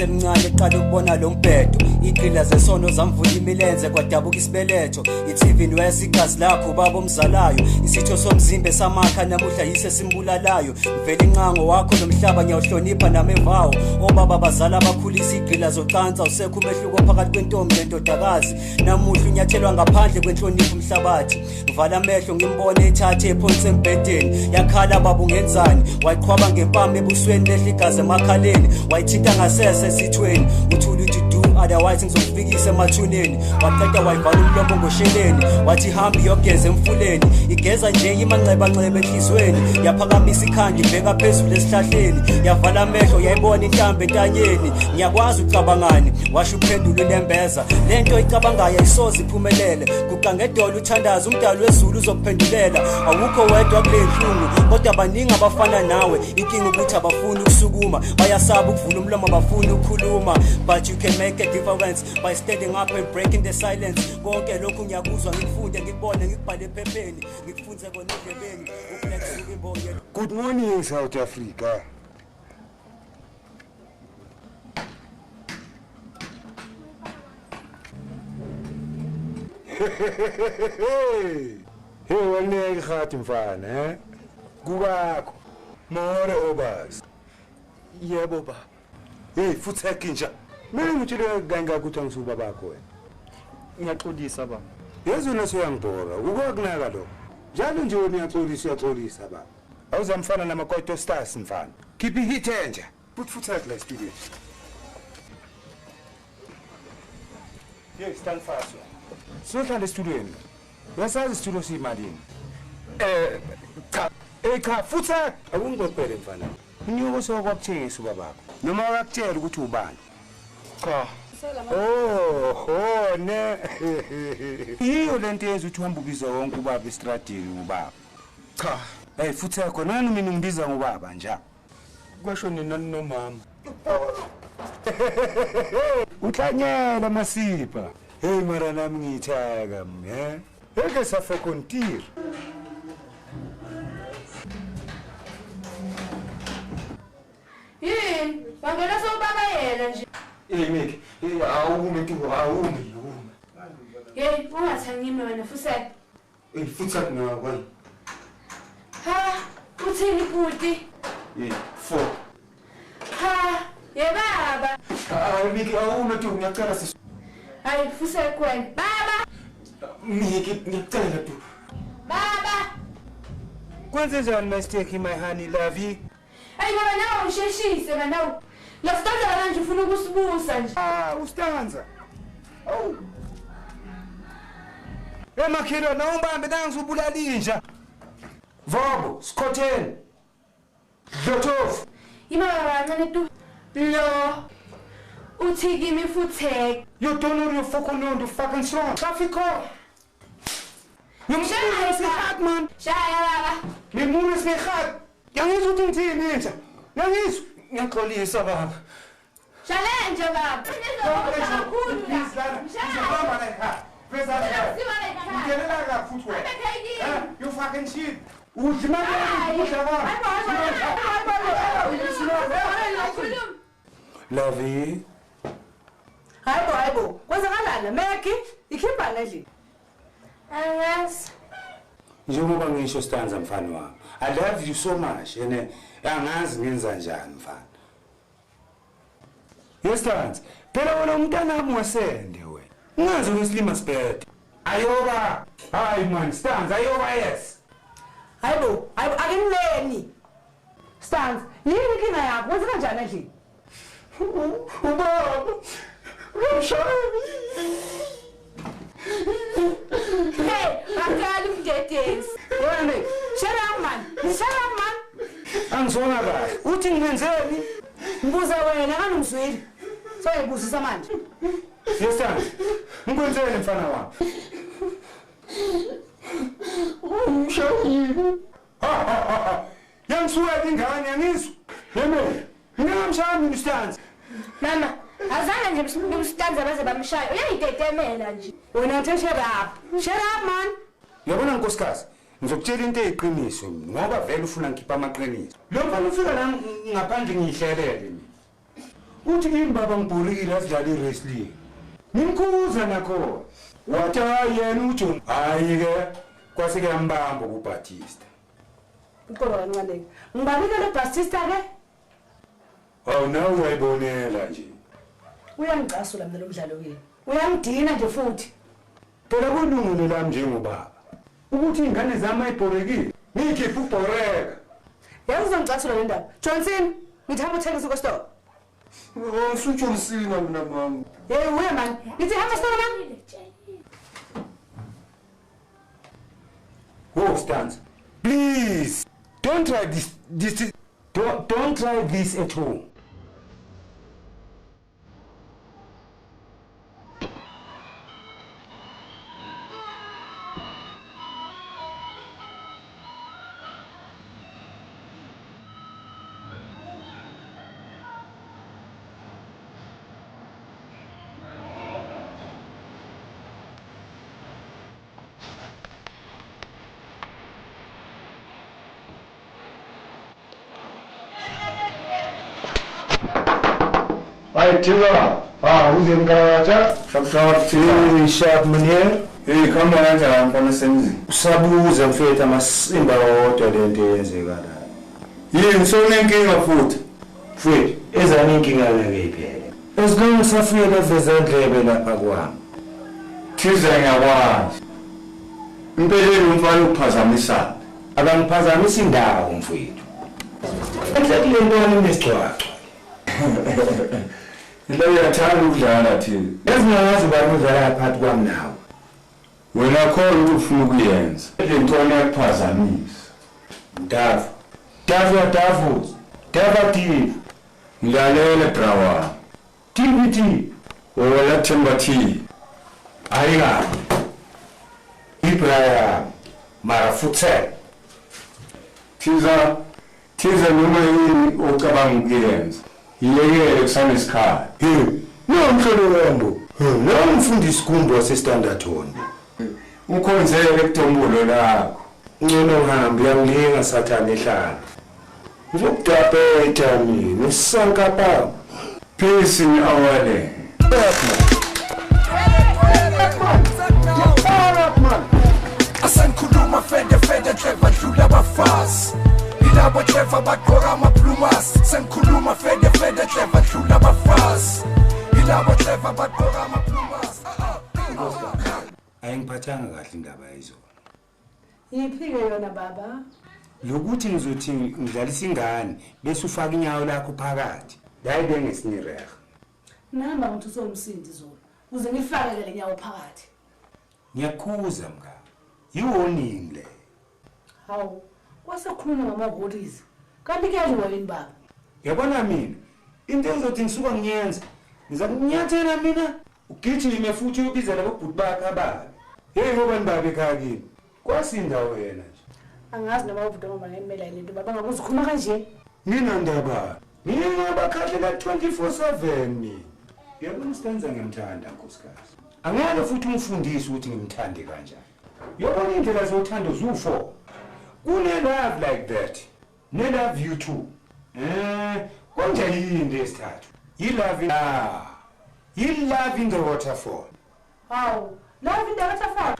ngisemncane eqala ukubona lo mbhedo igqila zesono zamvula imilenze kwadabuka isibeletho iTV wesigazi lakho baba omzalayo isitho somzimba esamakha namuhla yise simbulalayo vele inqango wakho nomhlaba ngiyawuhlonipha namevawo obaba bazala abakhulisa igqila zocansa usekho umehluko phakathi kwentombi nendodakazi namuhla unyathelwa ngaphandle kwenhlonipho umhlabathi ngivala amehlo ngimbone ethathe ephonse embedeni yakhala baba ungenzani wayiqhwaba ngempama ebusweni lehle igazi emakhaleni wayithinta ngasese esithweni uthula uthi do otherwise ngizokufikisa emathuneni waqeda wayivala umlomo ngosheleni wathi hambi yogeza emfuleni igeza nje imanxeba enhlizweni yaphakamisa ikhanda ibheka phezulu esihlahleni yavala amehlo yayibona intambo entanyeni ngiyakwazi ucabangani washo uphendula unembeza lento icabangayo ayisoze iphumelele kuqangedolo uthandaza umdali wezulu uzokuphendulela awukho wedwa kule nhlungu kodwa baningi abafana nawe inkinga ukuthi abafuni ukusukuma bayasaba ukuvula umlomo abafuni ukukhuluma but you can make a difference by standing up and breaking the silence konke lokhu ngiyakuzwa ngikufunde ngikubone ngikubhale ephepheni ngikufunze kona endlebeni uflex ukimboye. Good morning South Africa. Hey wena ikhathi mfana kubakho more obas. Yebo baba. Hey futhi ekinja mina ngitshile kanga ukuthi angisuba bakho wena. Ngiyaxolisa baba. Yezona soyangibhora ukukunaka lo. Njalo nje wena uyaxolisa baba. Awuzamfana namakwaito stars mfana. Keep it enja. Futhi la studio. Yes, stand fast. Sohlala estudiweni. Yasazi studio siyimalini. Cha futhi akungixoxele mfana. Unyoko sokwakuthengisa ubabakho. Noma wakutshela ukuthi ubani? Cha. Oh ne. Yiyo lento yenza ukuthi uhamba ubiza wonke ubaba estradini ubaba. Cha. Hey futhi khona mina ngibiza ngubaba nje. Kwasho nina nomama. Utlanyela masipa. Hey mara nami ngithaka Eke safe kontir. Yini? Wangena sobaba yena nje. Mike, awume tu awume. Hey, ungathangimi wena Fuseka. Futhi ngakwazi. Ha, uthini bhuti? 4. Ha, yebaba. Mike awume tu ngiyacela sisi. Hayi Fuseka wena. Baba. Mike ngiyacela tu. Baba. Kwenze njani mistake my honey love? Hayi baba nawe usheshise nawe. Lasitanza kanje ufuna ukusibusa nje. Ustanza. Oh. Emakhilo na umbambe nangizubulala inja. Vobo, Scotland. Dothof. Imaba kancane tu. Lo. Uthi kimi futhi. You don't know your fucking fucking song. Traffic call. Shaya Sehat man. Shaya baba. Ngimule sehat. Yangizwa ukuthi ngithini inja. Yangizwa. Ngiyaxolisa baba. Challenge baba. You fucking shit. Lovey. Hayibo. Kwenzakalani Meki? Ikhipha nje. Angazi. Njengoba ngisho stanza mfana wami. I love you so much and angazi ngenza njani mfana. Yestanza. Phela wena umntana wami wasende wena. Ungazi wesilima sibhede. Ayoba. Hayi man, stanza ayoba yes. Hayibo, akimleni. Stans, yini inkinga yakho? Wenza kanjani endlini? Ubaba. Ngishayini. Hey, akali umdedesi. Wena shut up man. Angizona kahle. Uthi ngenzeni? Ngibuza wena kanomzweli. Soyibuzisa manje. Yestanza. Ngikwenzeni mfana wami? Ngishayini. Yangisuka ingane yangizwa. Yeme. Ngingamshaya mina Stanza. Mama, azange nje ngimstanza baze bamshaya. Uyayitetemela nje. Wena uthe shut up man. Yabona nkosikazi, ngizokutshela into eyiqiniso ngoba vele ufuna ngikhipha amaqiniso. Lo mfana ufika la ngaphandle ngiyihlelele mina. uthi yini baba ngibhorikile asidlala i-wrestling ngimkhuza nakho wathi yena uJohn hayi-ke kwase kuyambamba kuBaptista uqobo kancane ngibalike lo Batista-ke awu nawe uyayibonela nje uyangicasula mina lo mdlalo kini uyangidina nje futhi phela kulungile lami njengobaba ukuthi iy'ngane zami ayibhorekile ngiyikhiphe ubhoreka yazi uzongicasula le ndaba Johnson ngithi hamba uthengisa ukostore Usujohnsina mina mama. hey uye mani ngithi hamba store mani Whoa, Stans. Please, don't try this don't try this at home. Hi, Tila. Who's in Karacha? Hey, Sharpman here. Hey, come on, I'm from the same. Usabuza mfethu amasimba wodwa lento eyenzeka la. Yini sonenkinga futhi? Mfethu, ezani inkinga ngeke iphele. Esilungu safika vezendlebe lapha kwami. Thize ngiyakwazi. Impeleni umfana ukuphazamisa. Abangiphazamisa indawo mfethu. Enhle lento enesicwaxwa. Ila uyathanda ukudlala thina. Ezingazi bani udlala phakathi kwami nawe. Wena khona ukuthi ufuna ukuyenza. Lento eyakuphazamisa. Dafu. Dafu. Ngilalele brawa. TBT. Wena Themba T. Ayika. Ibrahim Marafutse. Thiza noma yini ocabanga ukuyenza. Yiyekele kusana isikhala. No mhlolo wambo. Lo mfundisi kumbo wasestandard one. Ukhonzele kutombulo lakho. Ngcono uhambe uyangilinga sathane ehlala. Ngizokudabhetha mina usanka pa. Peace in our land. Asankhuluma fede clever dlula bafasi ilabo clever bagqoka amaplumas senkhuluma fede clever dlula bafasi ilabo clever bagqoka amaplumas Ayingiphathanga kahle indaba yizona. yiphike yona baba Lokuthi ngizothi ngidlalisa ingane bese ufaka inyawo lakho phakathi. Hayi bengesinirega. nahamba ngithi usomsindi zona uze ngifakele le nyawo phakathi Ngiyakhuza mngani. Yiwoning le. hawu kwasekhuluma ngama-bodies kanti kuyadliwa yini baba Yabona mina into ezothi ngisuka ngiyenza. Ngiza kunyathela mina ugijime futhi ubiza labo bhuti bakhe ababi. Hey ngoba nibabe ekhaya kini. Kwasinda wena nje. angazi noma uvuda ngoma ngemela lento baba ngakuzikhuluma kanje Mina ndaba. Mina bakhathela 24/7 mina. Yabona uStanza ngiyamthanda nkosikazi. Angeke futhi umfundisi ukuthi ngimthande kanjani. Yabona indlela zothando zu4. Kune love like that. Ne love you too. Konje yini lesithathu? Love in the waterfall. hawu love indakatafaka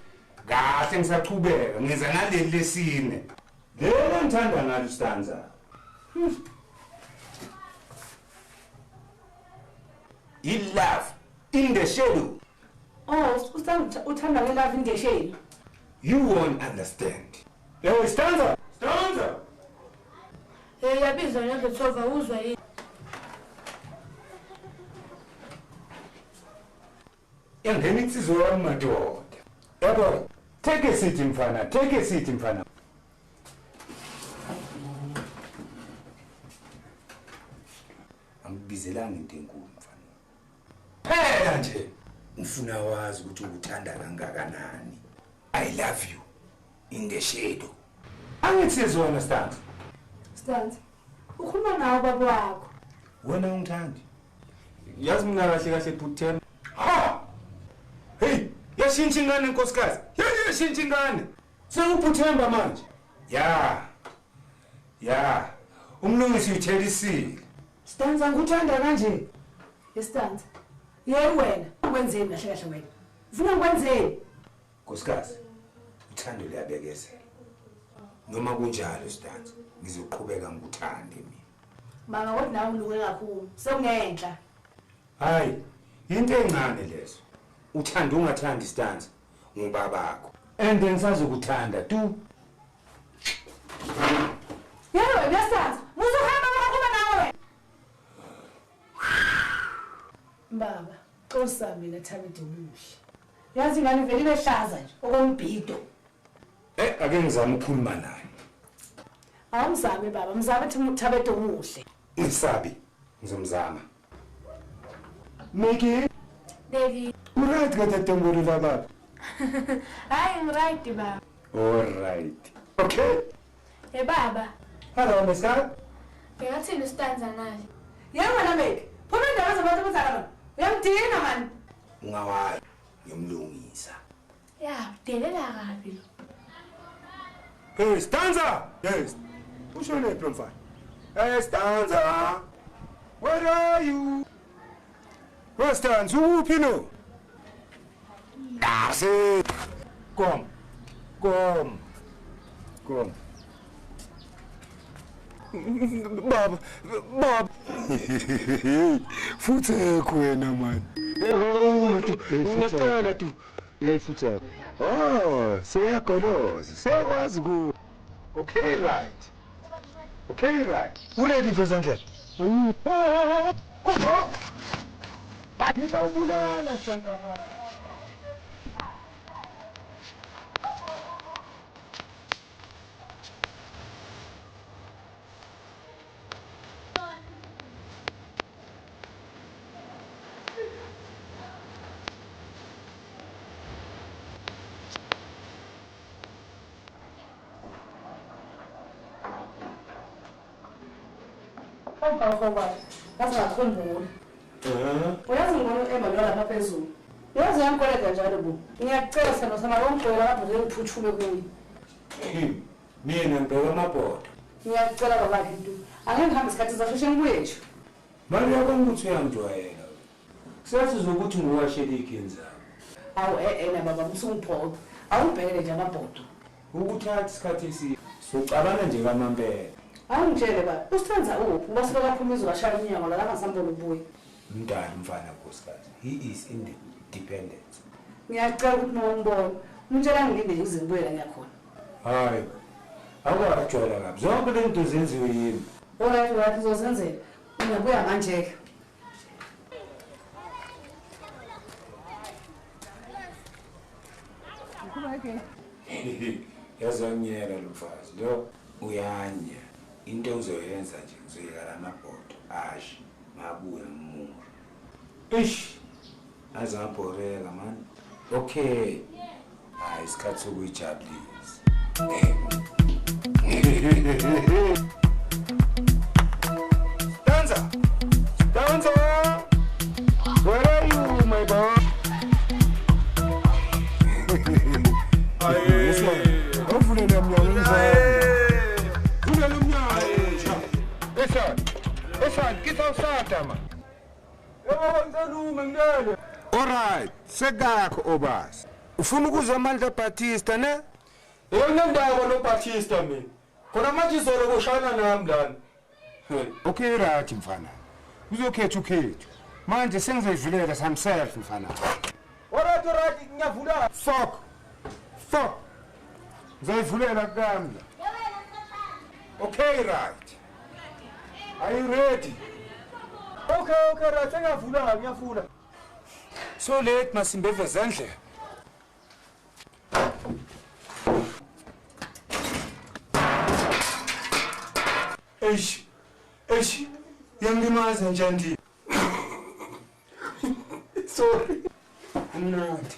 Kahle ngisachubeka ngiza naleli lesine. Lelo ngithanda ngalo uStanza. Love in the shadow. uthanda nge-love indesheni You won't understand. Hey, Stanza! yabizwa nezethova uzwa yini Yangena insizwa yami madoda. Yabo, take a seat mfana. Angibizelanga into enkulu mfana. Phela nje ngifuna wazi ukuthi ukuthanda kangakanani. I love you in the shadow. Angitsizona Stanza. Stanza ukhuluma nawo baba wakho Wena ungithandi? Yazi mina kahle Bhuthemba. Ha! Hey, yashintsha ingane nkosikazi. Yashintsha ingane. SekuPhuthemba manje. Ya. Umlungisi uthelisile. Stanza ngikuthanda kanje Yestanza. Yebo wena, ukwenzeni kahle kahle wena? Ufuna ukwenzeni? Nkosikazi, uthando liyabekezela. Noma kunjalo Stanza, ngizoqhubeka ngikuthande mina. Mama kodwa nawe uluke kakhulu. Sekungenhla. Hayi, into encane lezo. Uthanda ungathandi Stanza, ngubabakho. And ngisazokuthanda tu. Yebo Yestanza, muzohamba ngokuba nawe. Baba, xosami mina Thabethe umuhle. Yazi ingane vele ibehlaza nje okombhido. Ake ngizama ukukhuluma naye. Awumzame baba, mzame Thabethe umuhle. Ngisabi, ngizomzama. Miki, Daddy. uright kaTatengori baba. I'm right, Baba. All right. Okay. Hey, Baba. Hello, Miss Carl. Ngingathini uStanza naye? Yebo wena Meki, phuma indaba zabantu abazalana. Uyamdina man. Ungawayi, ngiyomlungisa. Ya, udelela kabi lo. Hey, Stanza! Yes. What's your name, Plumfine? Hey, Stanza! Where are you? Where Stanza? Who no? That's it. Come. Come. Come. Bob. Bob. Futheko wena man. Ngiyacela tu. Hey Futheko. Oh, siyakoloza. Siyakwazi ku. Okay right. Okay right. Uready for Zandla? Ngizawubulala sana. Ngoba ngazingakhumbula. Uyazi ngibona emalwa lapha phezulu. Uyazi yangikoleka njalo bu. Ngiyacela sana sama ngomgcwele lapho ngiphuthume kuyi. Mina ngibheka amabhodo. Ngiyacela baba into. Angeke ngihambe isikhathi zasheshe ngibuye nje. Manje yakho ukuthi uyangijwayela. Kusathi uzokuthi nguwashela ikinza. Awu na baba musungiphoqa. Awubhekele nje amabhodo. Ukuthatha isikhathi esi socabana nje kamampela. Awungitshele baba, usithenza uphi? Ubasuka kaphuma izokashaya inyama la ngasambona ubuye. Umntana mfana nkosikazi. He is independent. Ngiyacela ukuthi ngimbone. Umtshela ngilinde nje ngizibuyela ngiyakhona. Hayi. Awukajwayela kabi. Zonke le zinto zenziwe yini? Alright, uzozenzela. Ngiyabuya manje ke. Yazonyela lo mfazi lo uyanya into uzoyenza nje uzoyeka amabhodo ashi mabuya mumura ish azabhoreka man okay hayi isikhathi sokuyijabulisa Stanza where are you my boy Alright, sekakho obasi. Ufuna ukuzwa amandla Batista ne? Ngendaba lo Batista mina. Khona manje izolo koshana nami lana. Okay right mfana. Uzokhetha ukhetho. Manje sengizoyivulela samself mfana. Alright, ngiyavula. Fuck. Ngizoyivulela kamla. Okay right. Are you ready? Okay, right, ngiyavula. So late masimbeve zendle. Eish. Yangilimaza njani? Sorry. Amnandi.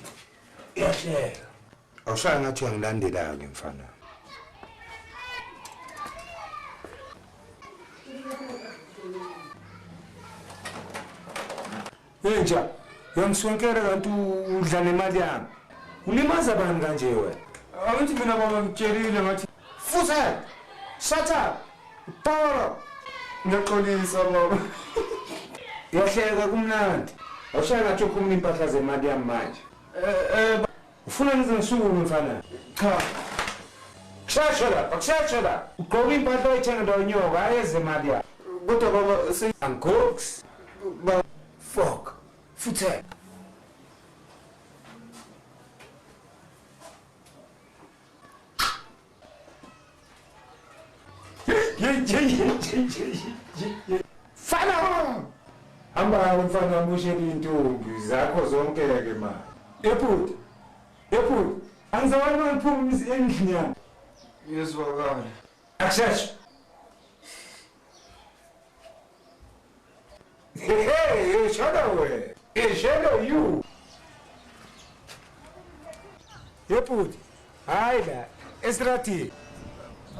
Yahlela. Awushaya ngathi uyangilandela ke mfana. Yenja, yangiswenkere kanti udla nemali yami. Ulimaza bani kanje wena? Abathi mina baba ngitshelile ngathi Futhi, shut up. Power. ngiyaxolisa baba. Yahleka kumnandi. Awushaya ngathi ukhumula impahla zemali yami manje. Ufuna nizengisuku mfana? Cha. Shasha la, akushasha la. Ugqoka impahla oyithenga ndonyoka ayeze imali yakho. Kodwa baba Angooks. ba Fuck. Futhe. Fana! Hamba mfana musheli intombi zakho zonke ke ma. Ephut. Angizawani mangiphuma endlini yami. yezwakala. Akushasha. Hey, shadow you. Ephut. Hayi la, esrati.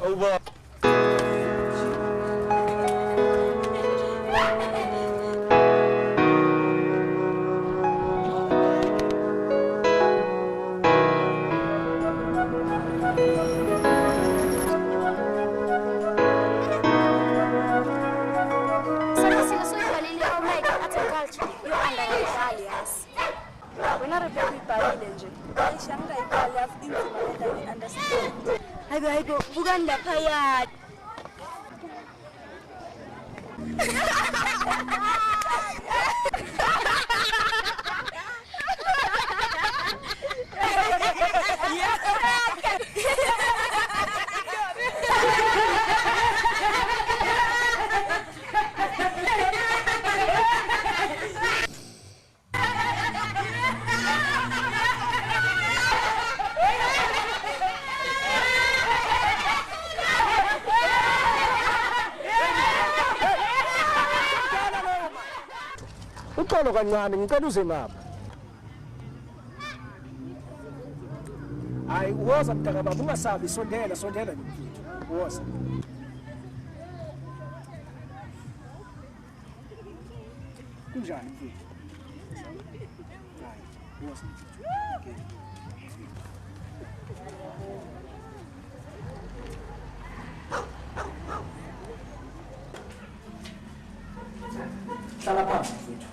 Awuba Hayibo bukan laphaya. Uxolo kancane ngicela uze mama. Hayi woza mntaka baba ungasabi sondela nomfuthu. Woza. Kunjani mfuthu? Hayi woza mfuthu. Okay. Hlala phansi mfuthu.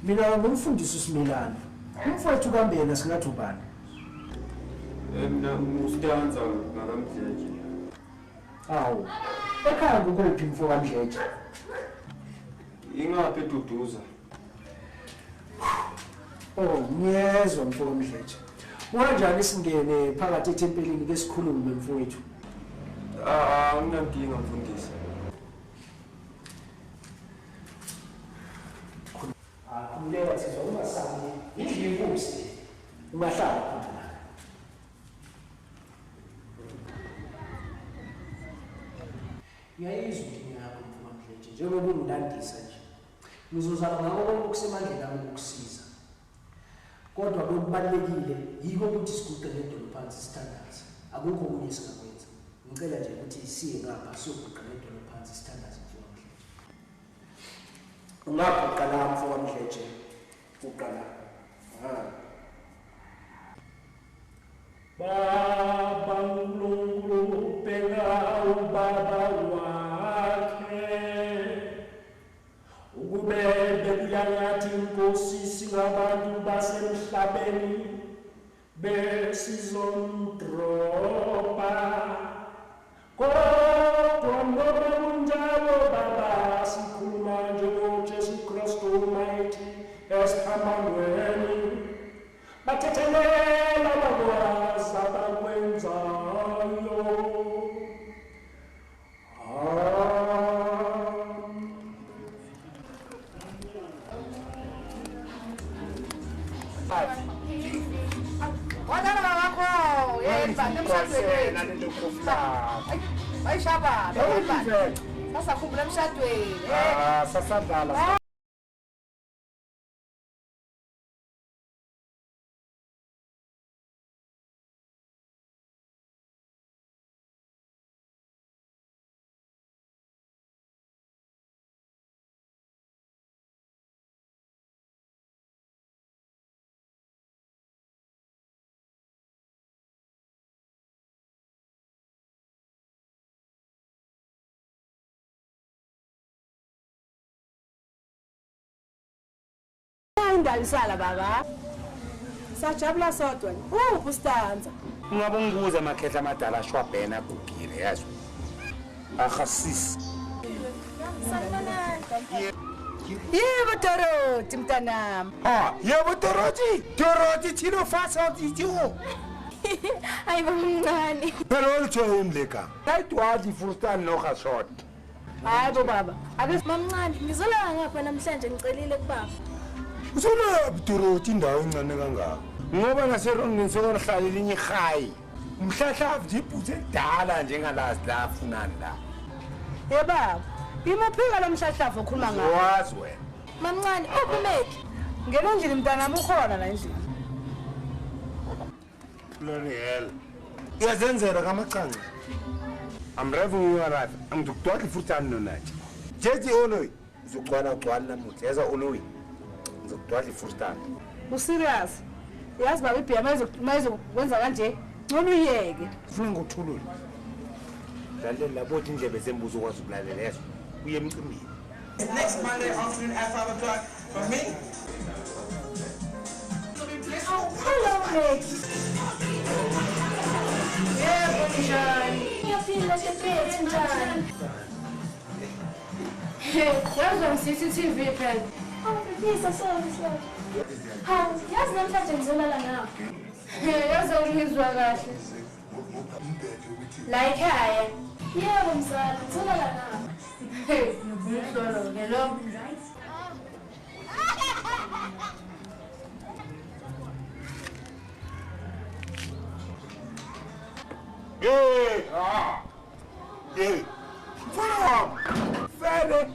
Mina ngumfundisi uSimilana. Umfowethu kaMbena singathi ubani? mina ngustanza ngakamdleje. Awu. Ekhaya kukuphi mfo kaMdleje? Ingaphi eduduza? Oh, ngiyezwa mfo kaMdleje. Unganjani singene phakathi ethempelini ke sikhulume mfowethu? Nginankinga mfundisi. Kumleka sizwa ungasabi indlu inkosi ungahlala khona. Ngiyayizwa into yakho mfowethu njengoba ungidandisa nje. Ngizozama ngako konke okusemandleni ami ukusiza. Kodwa okubalekile yiko ukuthi siguqe ngedolo phansi standards. Akukho okunye singakwenza. Ngicela nje ukuthi siye ngapha siyoguqa ngedolo phansi standards mfowethu. Ungaphi qala mfowethu Mdleje? Uqala. Baba uNkulunkulu bheka ubaba wakhe ukube bekuyangathi inkosi singabantu basemhlabeni besizomdroba kodwa ngoba kunjalo baba sikhuluma njengoJesu Kristu mighty esiphambangweni bathethelela bakwazi abakwenzayo. Wadana wakho yemba emshadweni. Ayishaba. Sasa khumbula emshadweni. Sasandala. ungidalisala baba. Sajabula sodwa. Ubustanza. Ungabe ngibuza amakhehla amadala ashwabhena agugile yazi. Akhasisi. Yebo Dorothy mntanami. Yebo Dorothy thina fasa uthitho. Hayi bamncane. Phela olutho umleka. Ayidwadi fustan no khashot. Hayibo baba. Ake mamncane ngizolala ngapha namhlanje ngicelile kubaba. Usona Dorothy indawo encane kangaka. Ngoba ngaserongini sokuhlala linye ihayi. Umhlahlavu nje ibhuthe edala njengalazi la afunani la. Yebaba. Imaphika lomhlahlavu okhuluma ngawo. Wazi wena. Mamncane ukumeki. Ngeke nje mntanami ukhona la endlini. Bloody hell. Iyazenzela kamacanga. I'm driving you arrive. Angidukudwadla futhani nonathi. Jethi oloyi. Uzogcwala namuhla. Yaza oloyi. Ngizokudwadla futhani. Userious? Yazi baba ibhiya mayizokwenza kanje. Ngcono uyeke. Ufuna ngokuthulula. Lalela labothi indlebe zembuzo ukwazi ukulalela yeso. Uye emcimbini. Next Monday afternoon at 5 o'clock for me. Hello, Mike. Yeah, Bonjour. Ngiyaphinda sephethe njani? Yazi CCTV phela. Ngifisa sorry. Hawu, yazi namhlanje ngizolala ngapha. Yazi ungizwa kahle. La ekhaya. Yebo mzala, ngizolala ngapha. Ngizolo ngelo. Hey. Fede.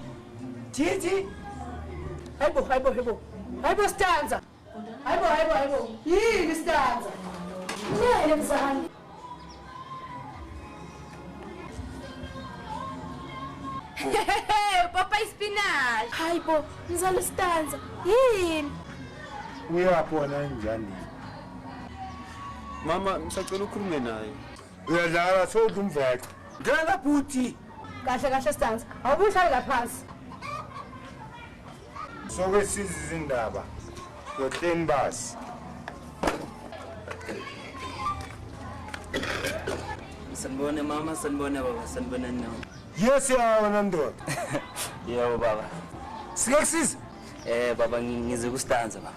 Titi. Hayibo stanza. Hayibo. Yini stanza? Ngiyele mzala. Papa ispinach. Hayibo, ngizala stanza. Yini? Uyapona njani? Mama ngisacela ukhulume naye. Uyadlala sodumveka. Ngena buti. Kahle stanza. Awubuhlali laphansi. Sokwesiza izindaba. Yohleni basi. Sanibona mama, sanibona baba, sanibona nawe. Yes yawona ndoda. Yebo baba. Sikusiza. Baba ngize kustanza baba.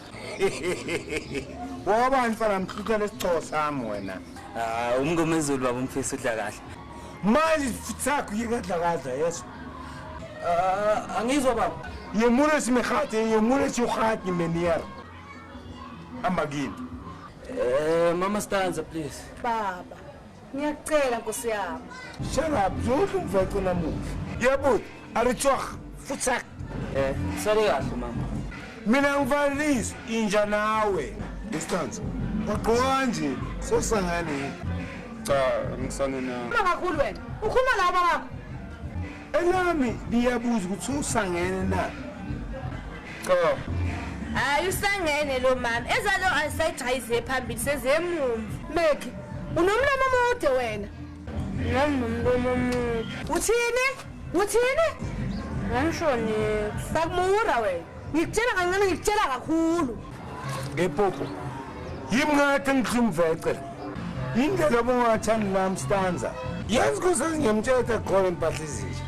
Woba mfana mhlutha lesixhosa sami wena. Umngomezulu baba umfisi udla kahle. Manje futhakho yekadla kadla yeso. Angizwa baba. Yemule simekhathe, yemule chukhatni menier. Amagini. Mama stanza please. Baba. Ngiyacela Nkosi yami. Shut up, zoku mveko namuhla. Yebo, arichwa futhak. Sorry kahle mama. Mina ngivalisa inja nawe. Distance. Waqoka nje, sosangane. Cha ngisane na. Kakhulu wena. Ukhuluma nawo baba. Elami liyabuza ukuthi usangene na. Cha. Hayi usangene lo mama. Ezalo ayisayijayize phambili sezemumva. Meki, unomlomo omude wena. Nomlomo omude. Uthini? Ngisho nini? Sakumura wena. Ngikutshela kancane ngikutshela kakhulu. Ngepopo. Yimngathi ngimvecela. Indlela bongathani lami stanza. Yazi kusengiyamtshela khona impahla ezinje.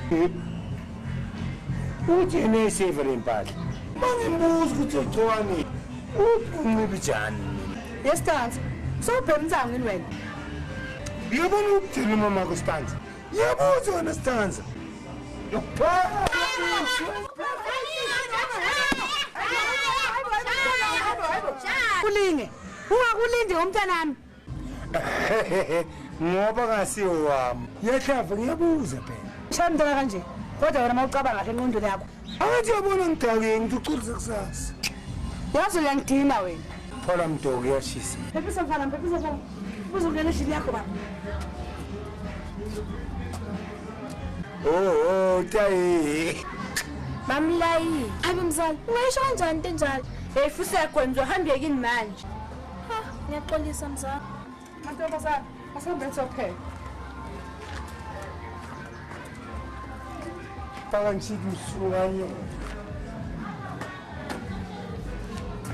Uthi nesevere impahla. Mangimbuza ukuthi ugcwani. Uncebe njani? Yestanza. Sobhemza ngini wena. Yabona ukuthini mama kustanza. Yabuza wena stanza. Yopha. Kulinge. Ungakulindi ngomntanami. Ngoba kasiwo wami. Yehlava ngiyabuza phela. Shamntana kanje. Kodwa wena mawucabanga kahle engqondweni yakho. Athi yabona ngidake ngicurisa kusasa. Yazi uyangidina wena. Thola mdoko yashisa. Phephisa mfana. Uzongena endlini yakho baba. Oh, tayi. Bamlayi. Hayi mzala, ungasho kanjani into enjalo? Futhi yakwenza uhambe yekini manje. Ha, ngiyaxolisa mzala. Mantombazana, asambe sophela. Paka ngisithi usukanye.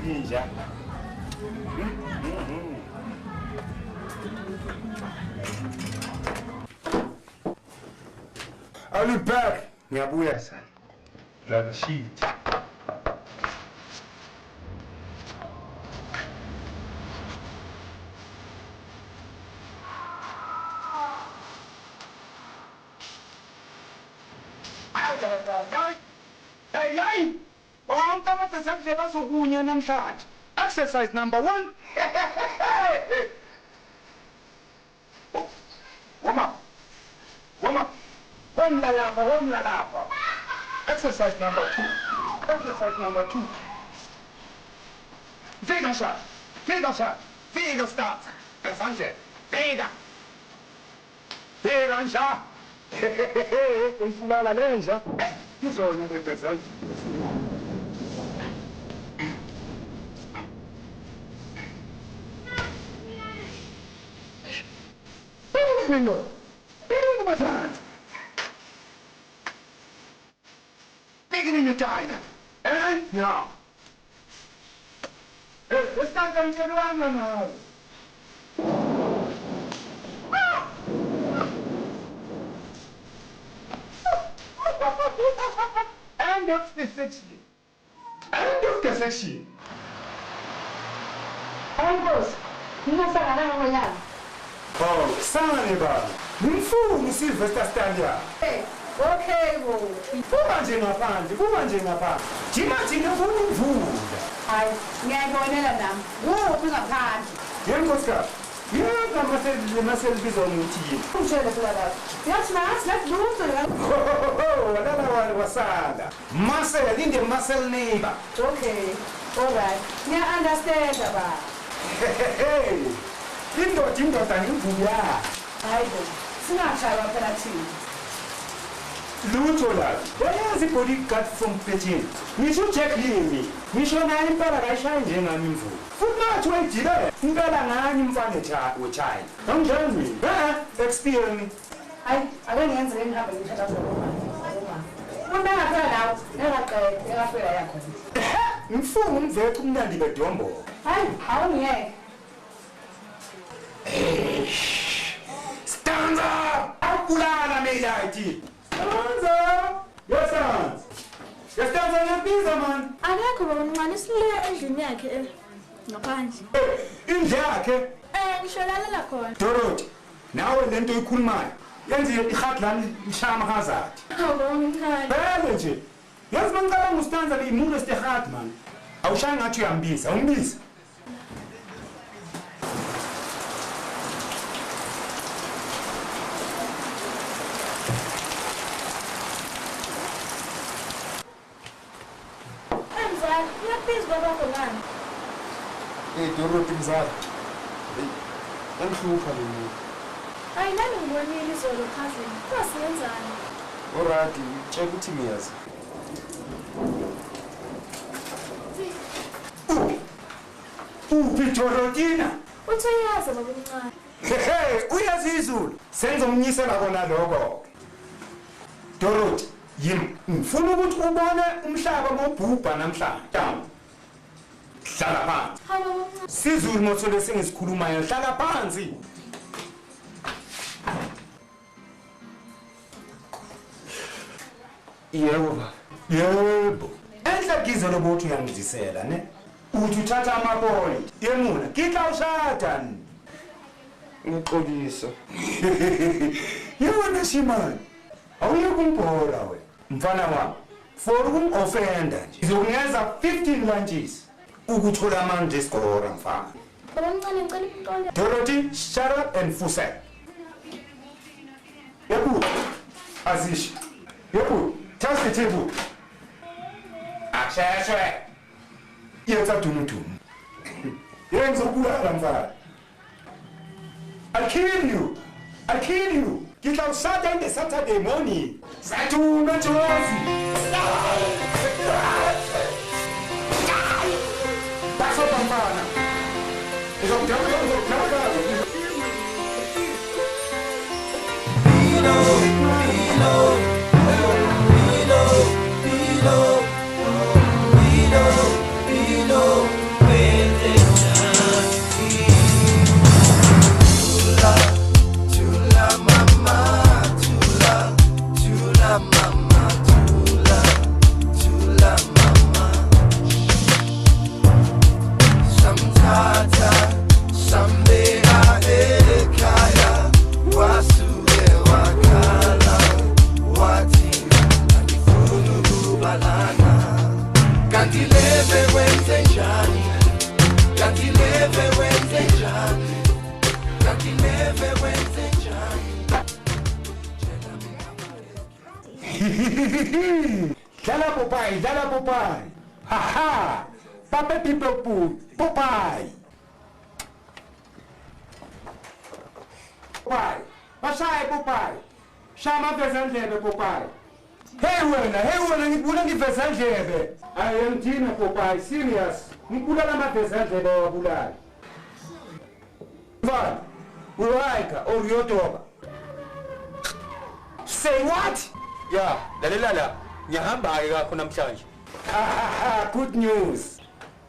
ninja. I'll be back. Ngiyabuya sana. La shit. Hey! Wawamtama sasakuzela sokunye namhlanje. Exercise number 1. Warm up. Womla lapha. Exercise number 2. Figure shot. Figure start. Sanjay. Figure shot. Ifulala lenja. Izona represent. Bingo, my son. Bigger in your time. No. It's not going to get around now. And that's the sexy. Ambos, não sei nada amanhã. Oh, sana baba. Mfumu Sylvester Stallone. Okay, Kuba nje ngaphandle. Jima kumvula. hayi, ngiyayibonela nami. Kuphi ngaphandle? Yenkoska. Yeka maselibizo ngokuthi yini? Ungitshele phela lapha. Yathi nathi lutho la. Wala wasala. Muscle in the muscle neighbor. Okay, all right. Ngiya-understand baba. Hey. Indoda ngimvuya. Hayi bo, singashaywa phela thina. Lutho la. Wayazi bodyguard from Beijing. Ngisho Jack Lee. Ngisho naye impela kayishaye njengami imvubu. Futhi nathi wayidile. Impela ngani mfana weChina. Kanjani? Experience. Hayi, ake ngiyenze ngihambe ngithatha zona. Uma phela nawe, ngingafela yakho. Mfumu mvethu kumnandi bedombo. Hayi, awungiyeke. Stand up! Akulala meyilayithi. Stand up! Yes, sir. Yastanza ngebiza man. Akekho baba mncane sileya endlini yakhe ngaphandle. Indlu yakhe. Ngisholalela khona. Dorothy, nawe lento ikhulumayo. Yenze ihadlani lishama hazard. Hawu mncane. Bele nje. Yazi mangicala ngustanza liyimulo stehad man. Awushaya ngathi uyambiza, umbiza. Mzali, uyaphiza baba ngani? Dorothy mzala. Angihlupha lo muntu. Hayi nami ngibonile izolo cousin. Kwasiyenzani? Alright, check ukuthi ngiyazi. Dorothyna. Uthe uyazi baba mncane. Uyazi izulu. Senza umnyisela kona lokho. Dorothy, ngifuna ukuthi ubone umhlaba ngobhubha namhlanje. Hlala phansi. Hawu baba mncane. Sizulu mothole sengisikhulumayo, hlala phansi. Yebo. Enhlakizo lobuthi uyangizisela ne? Uthi uthatha amapoint. Yemuna, kitla ushada. Ngixolisa. Yewona shimani. Awuyokumbhora we. Mfana wami. For offender nje. Ngizokunikeza 15 lunches. Ukuthola amandla esikora mfana. Baba mncane ngicela ukuxola. Dorothy, shut up and fuse. Yebo. Azish. Yebo. Touch the table. Akshashwe. Yenza dumudumu. Yenza ukulala mfana. I'll kill you. Ngitla usata in the Saturday morning. Sathume Jozi. Baso mfana. Pilo. Dlala Popeye, dlala Popeye. Ha. Papa people food, Popeye. Popeye. Bashaya Popeye. Shama vezandlebe Popeye. Hey wena ngibula ngivezandlebe. I am Tina Popeye, serious. Ngibula lamabvezandlebe wabulala. Mfana, uyayika or uyodoba. Say what? Ya, lalela la. Ngiyahamba-ke kakho namhlanje. Good news.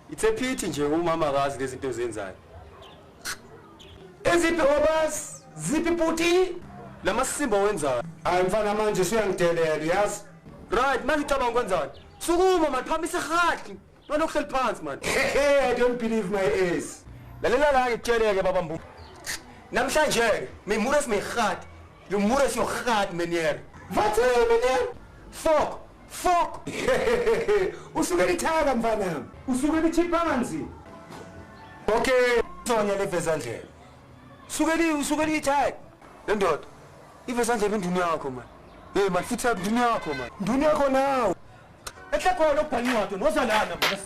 It's a pity nje umama akazi lezi zinto zenzayo. Eziphi obas? Ziphi puti? Lamasimba wenzayo. Hayi mfana manje siyangidelela yazi. Right, manje ucabanga kwenzani? Sukuma man, phakamisa ihadi. Wena ukuhleli phansi man. I don't believe my ears. Lalela la ngikutsheleke baba Mbu. Namhlanje memura simehadi. Yomura siyohadi meneer. What meneer? Fuck. Usuke lithaka mfana. Usuke lithiphansi. Okay, Sonya levezandlebe. Suke lithaka. Le ndoda. Ivezandlebe induni yakho man. Hey man, futhi induni yakho man. Nduni yakho nawo. Ehlakho lokubhala incwadi nozalana man.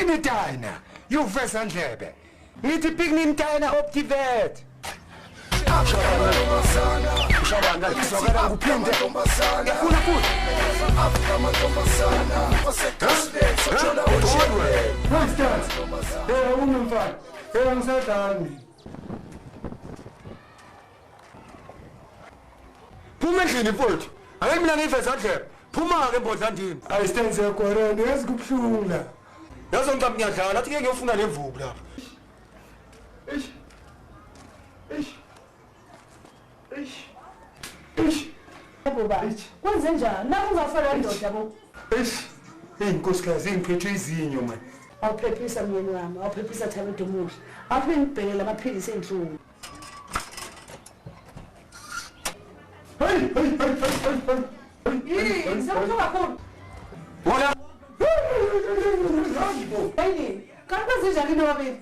Nitayna, you vezandlebe. Nithi picnic tayna optivet. Shawanga ngizokela ukuphinde. Ngifuna futhi. Phuma endlini mfowethu. Ake mina ngivezandlebe. Phuma ke embodlandini. Ayistenze korona yazi kubuhlungu la. Yazi ngicabanga ngiyadlala athi ke ngiyofuna lemvubu lapha. Baba, kwenze njani? Naku uzafela ndoda bo. Inkosikazi ngiphethe izinyo man. Awuphephisa myeni wami, awuphephisa Thabethe umuhle. Awuphinde ngibhekele amaphilisi enhlungu. Sekubuhlungu kakhulu. Wona. Hey, kanti kwenzenjani nobabili?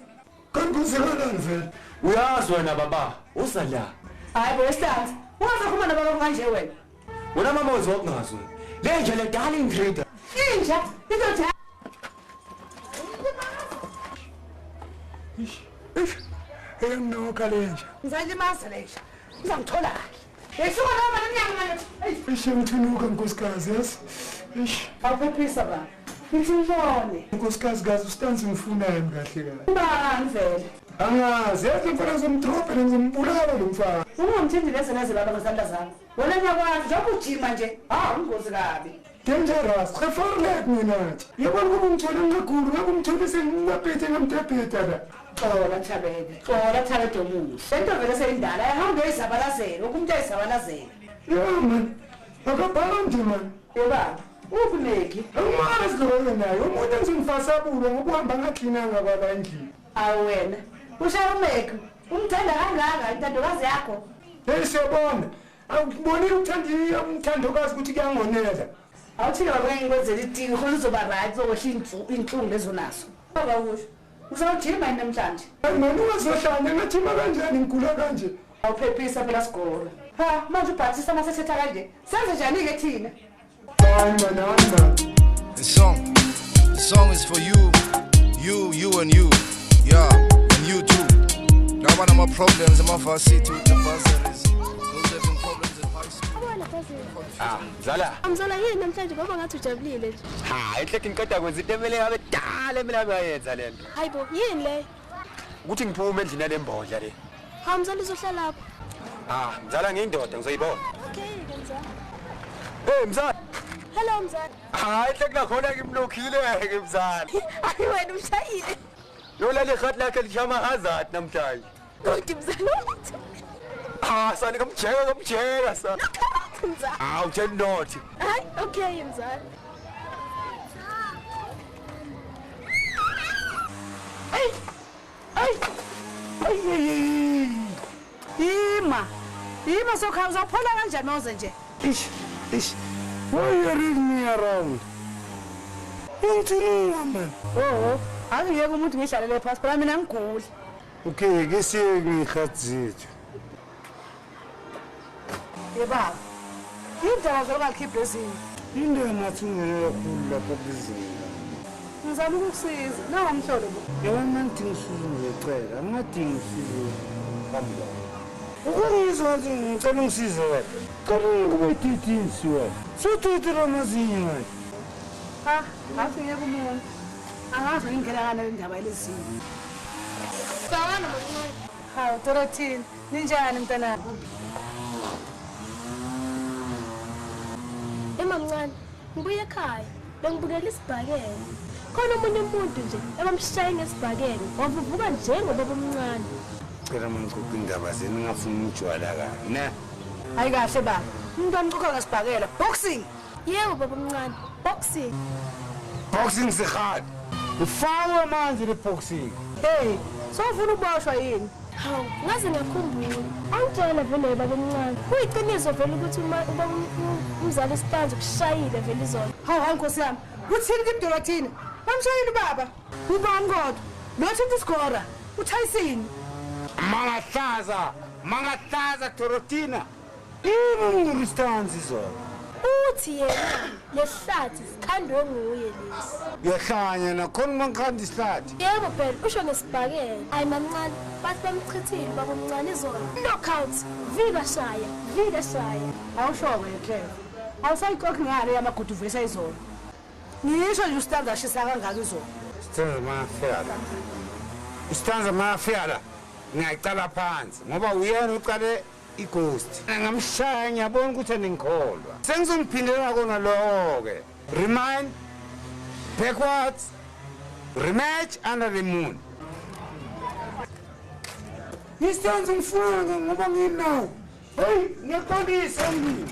Kanti kuzenjani vele? Uyazi wena baba, uza la. Hayi bo Stanzi, ungazakhuluma nababa kanje wena. Wena mama uzokungazi wena. Le nje le dala Ingrid. Inja, indoda. Eyamnoka lenja. Ngizalimaza lenja. Ngizamthola kahle. Yeshuka noma lenyanga manje. Ngithunuka nkosikazi yazi. Awuphephisa baba. Ngithibone. Nkosikazi gazi uStanzi ngifunayo kahle kahle. Ubani vele? Angazi yazi mfana zomdropa ngizombulala lo mfana. Ungumthindi lezi neze baba ngezandla zakho. Wena nyakwazi njengoba ujima nje. Ungozi kabi. Dangerous. Gevaarlijk mina. Yabona kuba ngithola ngagulu, ngabe ngithola sengingaphethe ngamtaphetha la. Xola Thabethe. Xola Thabethe umuhle. Lento vele seyindala ayihambe eyisabalazela, umuntu eyisabalazela. Yeah man. Akabhanje man. Yebaba, ukuneki. Angimazi lo naye. Umuntu engizimfasabula ngokuhamba ngaklinanga kwabandlini. Awena. Ushaya umeki. Umthanda kangaka intandokazi yakho. Hey siyabona. Awubonile umthandokazi ukuthi kuyangonela. Awuthina bakwenzela itiki khona uzoba right zokwehla inhlungu lezo naso. Baba kusho. Uzawujima yini namhlanje? Manje ungazohlanya ngathima kanjani ngigula kanje? Awuphephisa phela sigolo. Ha, manje ubhathisa masethetha kanje. Senze njani ke thina? Hayi man. The song is for you and you. Yeah, and you too. Now one of my problems in my varsity with the buzzer is those having problems in high school. Zala. Amzala yini namhlanje baba ngathi ujabulile nje. Enhleki ngiqeda kwenza into emele ngabe dala emele ngabe ayenza lento. Hayibo, yini le? Ukuthi ngiphume endlini lembodla le. Ha mzala uzohlala lapha. Mzala ngiyindoda ngizoyibona. Okay, mzala. Hey mzala. Hello mzala. Enhleki nakhona ngimlokhile ke mzala. Ayi wena umshayile. Yolale khathi lakhe lishama hazard namhlanje. Kodwa mzala. Sani kamjeka sa. Mzala. Utshela nothi. Hayi, okay mzala. Ima sokha uzaphola kanjani oze nje? Why you read me around? Ngithulunga man. Oh, angiyeke umuntu ngihlalele phansi phela mina ngiguli. Okay, ke siye ngikhathizithu. Yebaba. Indaba zokungakhiphi lezini. Into ngathi ungene kakhulu lapha kuzini. Ngizama ukukusiza. Nawa mhlolo bo. Yabona ngidinga usizo ngicela, angadingi usizo kambe. Ukungizwa nje ngicela ungisize wena. Qala kube ititisi wena. Suthuthi ramazinyo. Ha, ngathi ngiyeke umuntu. Angazi ngingena ngane indaba yelezini. Sawona mncane. Hawu, Dorothini, ninjani mntanami? Emamncane, ngibuye ekhaya. Bengibukela isibhakela. Khona umunye umuntu nje ebamshaye ngesibhakela. Wavuvuka njengobaba omncane. Cela mangixoxe indaba zeni ngafuna utshwala kabi. Ne? Hayi kahle baba. Umuntu amqoqa ngesibhakela. Boxing. Yebo baba omncane. Boxing. Boxing sikhadi. Ufawe manje le boxing. Hey, sofuna ukuboshwa yini? Hawu, ngaze ngakhumbula. Angitshela vele baba omncane. Kuyiqiniso vele ukuthi umzali Sitanza kushayile vele izolo. Hawu Nkosi yami. Uthini kimi Dorothina? Bamshayile baba. Ubani kodwa? Nothi uScora. UTyson. Mangahlaza Dorothina. Yini ngiristanzi zona. Uthi yena lehlathi sikhandwe nguye lesi. Yahlanya nakhona mangikhanda isihlathi. Yebo phela usho ngesibhakela. Hayi mamncane, bathi bamchithile baba omncane izolo. Knockout, vika shaya. Awushoke Cleo. Awusayiqoqi ngale yamagudu vesa izolo. Ngisho nje uStanza ashisa kangaka izolo. Ustanza mafela. Ngiyacala phansi ngoba uyena uqale ighost. Ngamshaya ngiyabona ukuthi ningikholwa. Sengizomphindelela kona lokho. Remind, backwards, rematch under the moon. Ustanza ngifuna ngoba nginawo. Hey, ngiyaqondisa mina.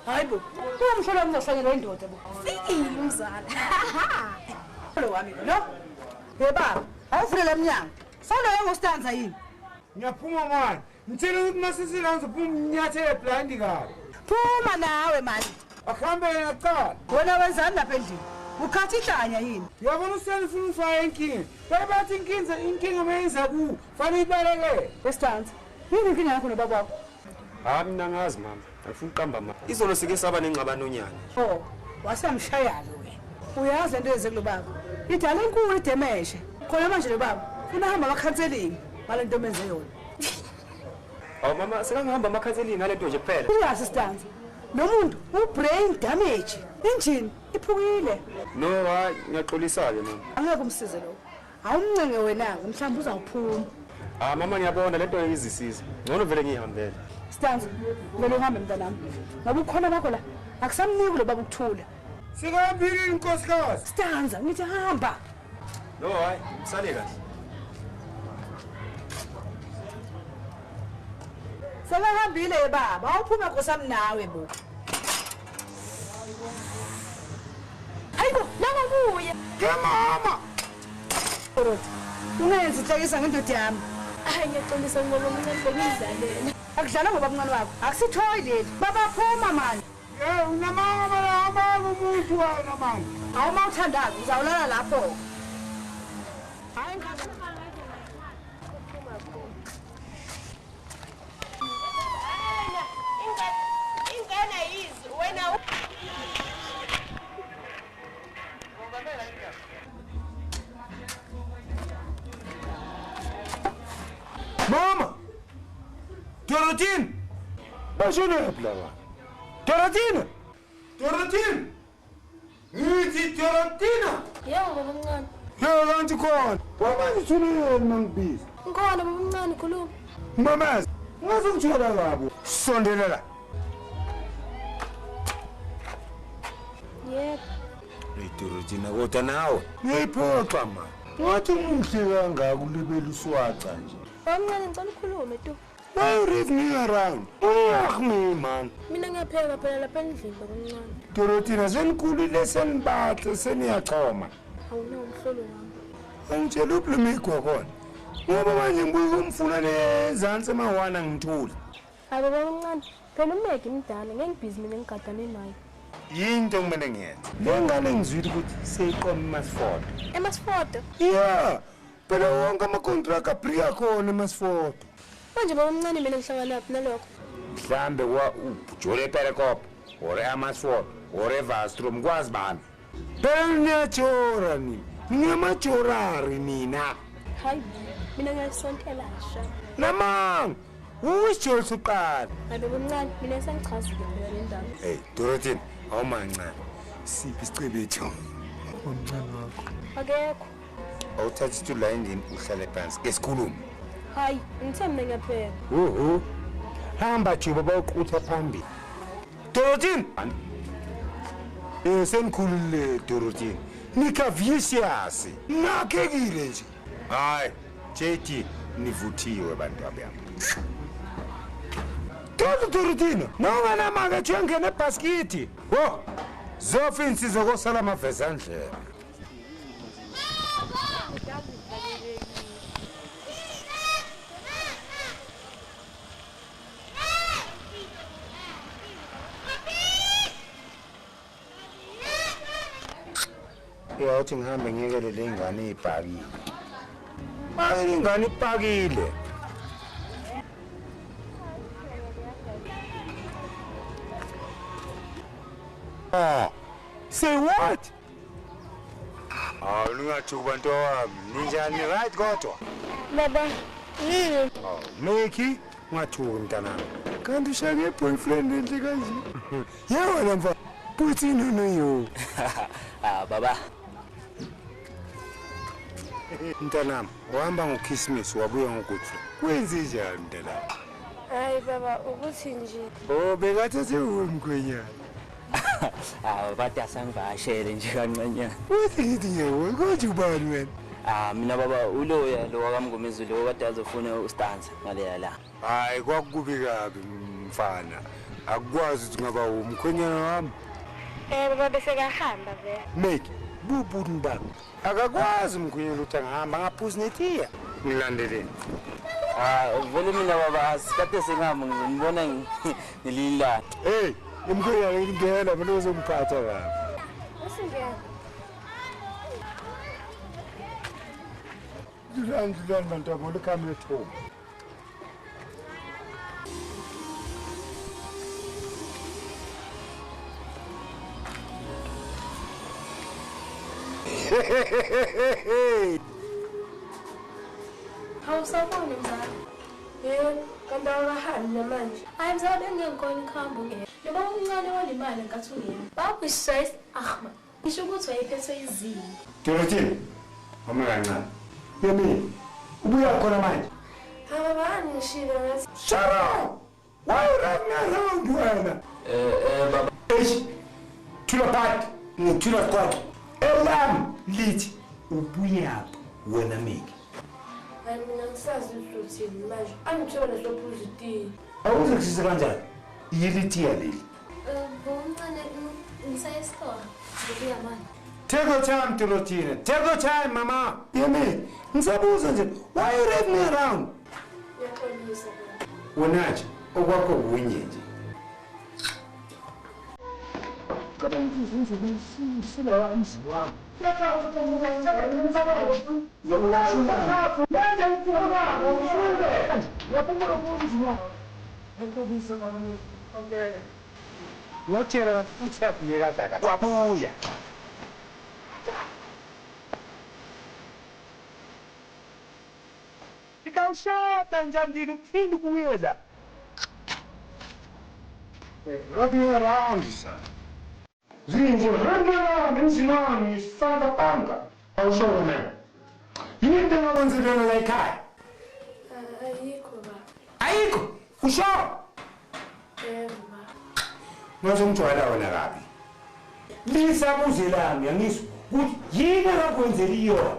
Hayibo, umsholo umzohlanyela indoda bo. Fikile umzala. Lo wami lo. Baba, awuvulela emnyango. Solo yengoStanza yini? Ngiyaphuma manje. Ngitshela ukuthi masisilanza phuma umnyathele blind kabi. Phuma nawe manje. Akuhambe ngaqala. Wena wenzani lapha endlini? Ukhathi ihlanya yini? Yabona useni ufuna ufaya inkinga. Bathi inkinga mayenza ku. Fanele ibaleke. Westanza. Yini inkinga yakho nobaba wakho? Mina ngazi mama. Ngifuna uqamba mama. Izolo sike saba nengxabano onyana. Oh, wasamshayana wena. Uyazi into yenze kulobaba. Idala enkulu idemeshe. Khona manje lobaba ufuna hamba amakhanseling ngalento menze yona. Awu mama, sekangihamba amakhanseling ngalento nje kuphela. Uyazi Stanza. Lo muntu ubrain damage. Injini iphukile. No, hayi ngiyaxolisa ke mama. Angeke umsize lo. Awumncenge wena, mhlawumbe uzawuphuma. Mama ngiyabona lento ngizisiza. Ngcono vele ngihambele. Stanza, vele uhambe mntanami. Ngoba ukhona bakho la, akusamniki lo baba ukuthula. Sikaphilile inkosikazi. Stanza, ngithi hamba. No, hayi, sale kahle. Sekahambile baba, awuphume Nkosami nawe bo. Hayibo, laba kuye. Ke mama. Ungenzi ihlekisa ngendoda yami. Hayi ngiyaqolisa ngoba umncane bengidlalela. Akudlala ngoba mncane wakho. Akusithoyi leli. Baba phuma manje. Unamanga umuntu wena manje. Awuma uthandaza uzawulala lapho. Hayi ingane yizi wena. Mama. Dorothina. Bashone laba. Dorothina. Ngithi Dorothina. Yebo baba omncane. Kanti khona. Wabangithulele mangibiza. Ngikona baba omncane khuluma. Mamazi, ngazongithola kabo. Sondelela. Yebo. Dorothina kodwa nawe. Ngiyiphoxa mama. Wathi umuhle kangaka ulebela uswaca nje. Baba omncane ngicela ukhulume tu. Why read me around? Uyakh me man. Mina ngiyapheka phela lapha endlini baba omncane. Dorothina senikhulile senibathe seniyachoma. Awuna umhlolo wami. Angitshela ublumigwa khona. Ngoba manje ngibuye umfuna lezansi emawana ngithula. Hayi baba omncane, phela umeke imdala ngeke ngibhizi mina ngigadane naye. yinto kumele ngiyenze. Le ngane ngizwile ukuthi seyiqoma eMasfoto. eMasfoto Yeah, phela wonke ama-contract abriya khona eMasfoto. manje baba omncane mina ngihlangana nalokho Mhlambe ujole Pelekop, or eMasfoto, or eVastrom, kwazi bani. Phela niyajora nini. Ngiyamajorari mina. hayi mina ngiyayisontela sha Namang, usijole suqala. hayi baba omncane mina sengichazile phela le ndaba Hey, Dorothy, awumancane. Siphi isicebetho? Omncane wakho. akekho Awuthatha isitulo la endini uhlale phansi. Ke sikhulume. hayi ngithe mina ngiyapheka Hamba juba bawuqutha phambili. Dorothy! Sengikhulule Dorothy. Nika vicious. Nakekile nje. Hayi, JT nivuthiwe bantu abami. Dorothy, noma namanga njengena ebhaskithi. Wo! Zofinsi zokosala amaveza ndlela. Uyathi ngihambe ngiyekele le ngane ibhakile. Hayi ingane ibhakile. Say what? Ningathi kubantu wami, ninjani right kodwa? baba yini Meki, ungathuki mntanami. Kanti ushake boyfriend enhle kanje. Yebo mfana. Puthi nono. Baba. Mntanami, uhamba ngoKhisimusi wabuya ngoGoodfriday. Kwenze njani mntanami? hayi baba ukuthi nje Bekathi sewumkhwenyana. Bathi asangivashele nje kancanyana. Uthi ngithi nyewe, konje ubani wena? Mina baba uloya lo wakamngomezulu lo kade azofuna ustanza ngaleya la. Hayi kwakubi kabi mfana. Akukwazi ukuthi ngaba umkhwenyana wami. baba bese kahamba vele Meki, bubuni bami. Akakwazi umkhwenyana ukuthi angahamba ngaphuzi netiya. Ngilandeleni. Vele mina baba sikade sengihamba ngibona ngilila. Hey, umkhwenyana ngingena mina uzomphatha kabi. usingena Ndilani bantu abole kamera ethu. awusaboni mzala kanti awukahambi namanje hayi mzala bengengikona ikhambo ngeke noma umncane walimali nkathi ungena babishayis ahma ngisho ukuthi wayephethwe izinyo Dorothy, mama kancane. Yemi, ubuya khona manje. baba ngishilo ngathi Shut up! Why you running around wena? Baba. Thula phat, ngithula kwakho. Elam lithi ubuya wena Meki. hayi mina ngisazi uthini manje angithola sophuza itiye Awuzokusiza kanjani? Yilithiya leli. bomncane ngisayesitolo ngibuya manje Take your time, Dorothy. Take your time, mama. Yemi, ngisabuza nje. Why you running around? ngiyaxolisa Wena nje okwakho kunye nje. Wabuya. Ikawushada njani uphinde kuyeza. Running around, son. Zinje, running around, nzinani, fanga panga. Awushoyo mina. Yini into engakwenzelela la ekhaya? ayikho baba Ayikho. Usho. baba Ngizomjwayela wena kabi. Lisabuzelanga ngisho ukuthi yini akakwenzela iyona.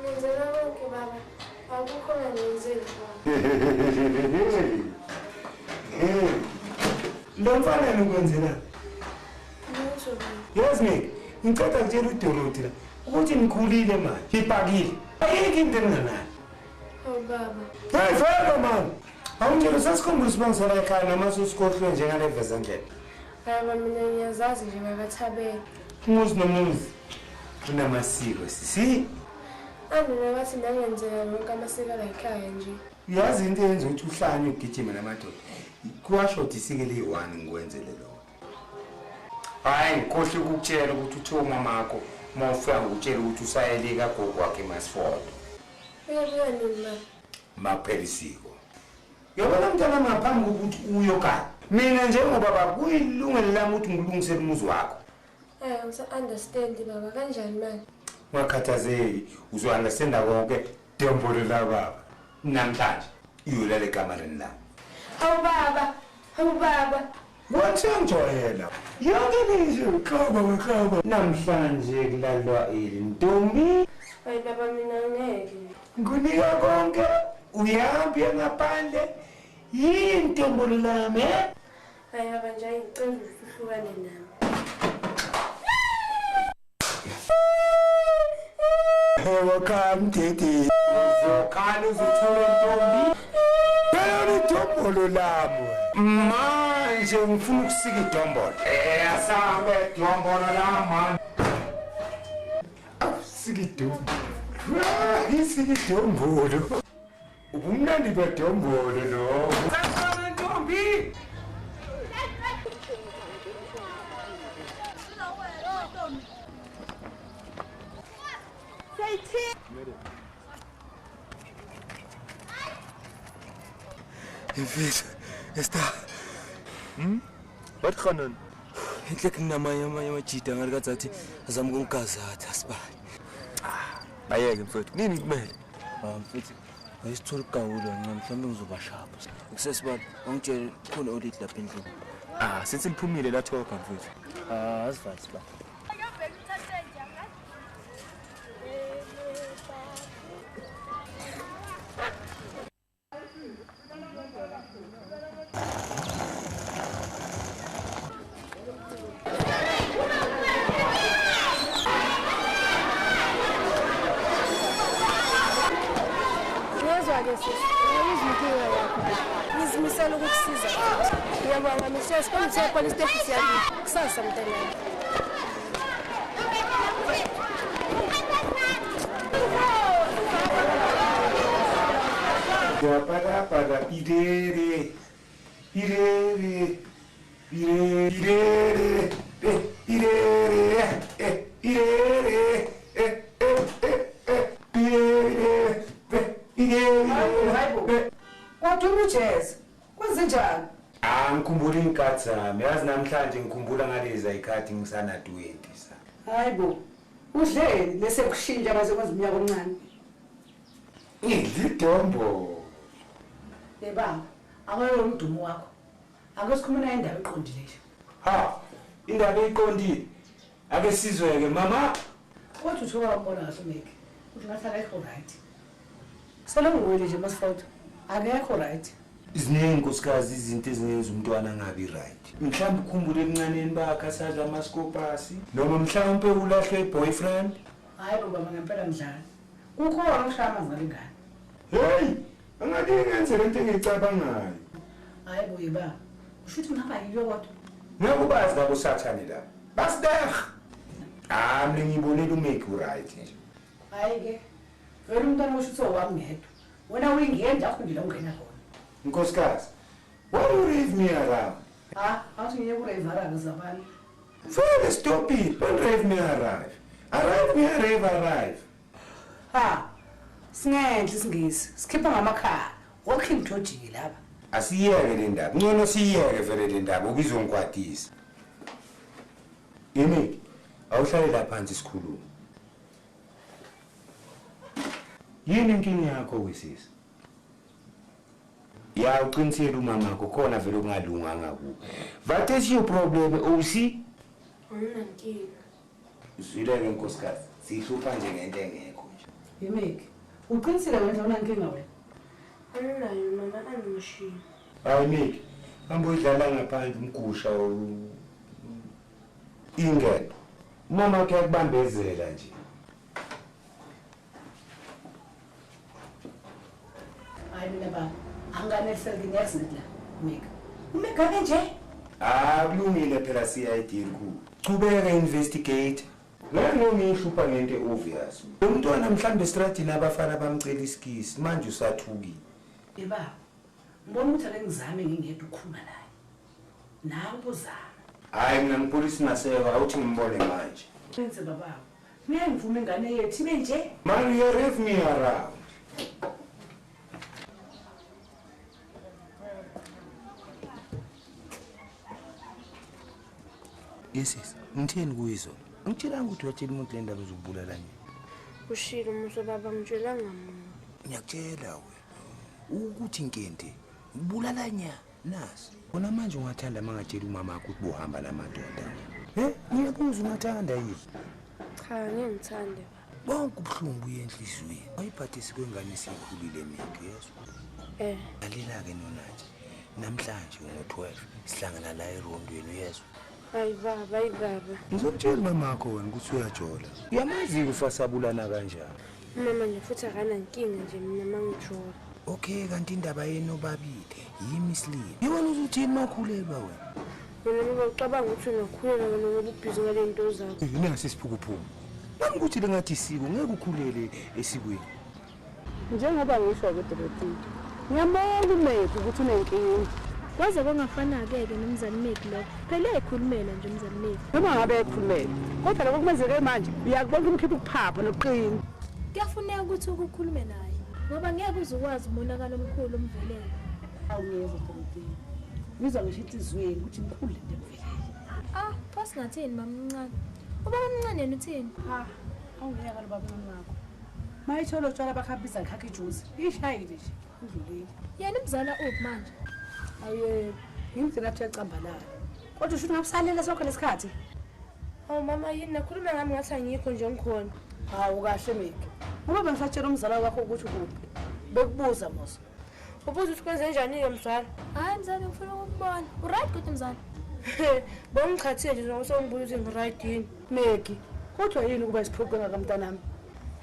ngenzela konke baba akukho ngenzeli baba Lo mfana ukwenzela. lutho Yes Nick, ngicela kutshela uDorothy la ukuthi ngikhulile manje. Ibhakile. Ayikho into enganayo. oh baba Hey, fela man. Awungitshela sasikhumbula sibangisela ekhaya namaso sikhohlwe njengale vezandlela. Hayi mina ngiyazazi nje ngakathabela. Umuzi nomuzi unamasiko sisi. Andina bathi ndangenzeka yonke amasiko la ekhaya nje. Yazi into yenza ukuthi uhlanye ugijima namadoda. Kuwasho ukuthi isikele i1 ngikwenzele lo. Hayi ngikhohle ukukutshela ukuthi uthe umamakho mawufika ngikutshela ukuthi usayele kagogo wakhe Masford. Uyabuya nini ma? Maphela isiko. Yabona mntana ngaphambi kokuthi uyokala. Mina njengobaba kuyilungelo lami ukuthi ngilungisele umuzi wakho. Ngisa-understand baba kanjani manje? Ungakhathazeki, uzo-understand konke dombolo la baba. Namhlanje uyolala ekamareni lami. Hawu baba. Wathengijwayela. Yonke nje khaba. Namhlanje kulalwa ilintombi. Hayi baba mina ngeke. Ngunika konke. Uyaphi ngaphandle? Yintombolo lami. Hayi baba nje ngicela uhlukane nami. Welcome Titi. Uzokhala uzothola intombi. Phela intombolo lami. Manje ngifuna ukusika idombolo. Asambe idombolo lami. Sika idombolo. Isika idombolo. Ubumnandi bedombolo lo. Sasana intombi. Mfethu, esta. Wat gaan doen? Eintlik namanye amajita ngalikathi azama ukungigazatha sibani. Bayeke mfethu, nini kumele? Mfethu, ayisithola igawulo mhlawumbe ngizoba sharp. Ukusesibani, ungitshela khona audit lapha endlini. Since niphumile la talk mfethu. Asifani sibani. Ngizimisela ukukusiza. Ngiyabonga Mrs. Komthe police station yami. Kusasa mntanami. Para pidere. Waduma ujazz. Kwenzenjani? Ngikhumbula inkathi zami. Yazi namhlanje ngikhumbula ngalezi ayikhathi ngisana 20 sa. Hayibo. Udleni lese kushintsha baze kwenza umnyaka omncane. Idombo. Baba, akayo umdumo wakho. Ake sikhuluma indaba eqondile. Indaba eqondile. Ake sizweke mama. Kodwa uthoka ukubona kahle meke. Uthi ngathi akekho right. Sele ngwele nje Masford. Akekho right. Iziningi nkosikazi izinto ezingenza umntwana angabi right. Mhlawumbe ukhumbule emncaneni bakhe asadla amaskopasi noma mhlawumbe ulahle boyfriend. Hayi baba ngempela mdlali. Kukhona ukushaya amazali ngane. Hey, angalingenze lento engicabangayo. Hayi boye ba. Ushuthi ngihamba yiyo kodwa. Ngakubazi labo sathane la. Basdeh. Mina ngibonela umake right nje. Hayi ke. Vele umntwana ushuthi owami ngedwa. Wena uyingenda akufundile ungena khona. Nkosikazi, why you leave me around? Awuthi ngiye kurevara ngizabani. Vele stop it. Don't leave me arrive. Arrive. Singenhle isingisi. Sikhipha ngamakhala. Wokhi ngijojile lapha. Asiyeke le ndaba. Ngcono siyeke vele le ndaba ukuzongikwatisa. Yini? Awuhlale lapha phansi sikhuluma. Yini inkinga yakho wesisi? Ya uqinisele umama wakho khona vele ungalunganga kuwe. What is your problem? Usi? Unankinga. Zwileke nkosikazi. Sihlupha nje ngento engekho nje. Yimeke. Uqinisile wena unankinga wena. Aninayo mama angishilo. Hayi Mike. Hamba udlala ngaphandle umgusha ingene. Mama wakhe yakubambezela nje. Hayi mina baba. Anganeliseki next la. Mike. Umegane nje. Kulungile phela CID ku. Chubeka investigate. Noma ihlupha ngento obvious. Umntwana mhlambe estradini abafana bamcela iskisi manje usathukile. Baba, ngibona ukuthi ake ngizame ngingedwa ukukhuluma naye. Nawe uzama. Hayi mina ngipolisi naseva awuthi ngimbone manje. Senze baba. Ngeke ngivume ingane yethu ibe nje. Maria rev me around. Yes, ngitheni kuyizona? Ngitshela ukuthi watshela umuntu le ndaba uzokubulala nini. Ushilo muso baba ngitshelanga muntu. Ngiyakutshela wena ukuthi inkente ubulala nya nasi. Bona manje ungathanda mangatshela umama wakho ukuthi bohamba namadoda. Ngiyabuza ungathanda yini? Cha ngiyangithanda. Bonke ubuhlungu buye enhliziyweni. Ayiphathisi kwengane sikhulile meke yezwa. Lalela ke nonathi. Namhlanje ngo12 sihlangana la erondweni uyezwa. Hayi baba. Ngizokutshela mama wakho wena ukuthi uyajola. Uyamazi ufasabulana kanjani. Mama nje futhi akanankinga nje mina mangijola. Okay kanti indaba yenu babili yimi Slim. Yibona ukuthi makhulelwa wena. Mina ngicabanga ukuthi unokhulelwa ngoba ubhizi ngale zinto zakho. Nasi siphukuphuma. Nami ukuthi lengathi isiko ngeke ukhulele esikweni. Njengoba ngisho kodokotela. Ngiyabona uMeku ukuthi unenkinga. Kwaze kwangafana-ke nomzali Meku lo. Phela ekhulumela nje umzali Meku. Noma ngabe ekhulumela. Kodwa lokho kumenzeke manje uyakubona umkhipha ukuphapha noqini. Kuyafuneka ukuthi ukukhulume naye ngoba ngeke uzokwazi umonakalo omkhulu omvelele. Awuyezwa dokotela. Ngizwa ngisho inhliziyweni ukuthi mkhulu le mvelele. Phasi ngathini mamncane. Ubaba omncane yena uthini? Awungiyeka lo baba wakho. Mayithola utshwala bakhapisa ngikhakha ijuice. Ishayile nje udlulile. Yena umzala uphi manje? Aye, ngimthina athi yacambalala. Kodwa usho ungabusalela sonke lesikhathi. Mama yini nakhuluma ngami ngathi angikho nje ngikhona. Hawu kahle Meki. Ngoba bengisatshela umzala wakho ukuthi ukuphi. Bekubuza mos. Ubuza ukuthi kwenze njani-ke mzala? Hayi mzala ngifuna ukubona. Uright kodwa mzala? Bongichathile nje ngosongibuza ukuthi ngi-right yini. Meki, kodwa yini ukuba isiphuqe ngakamntanami?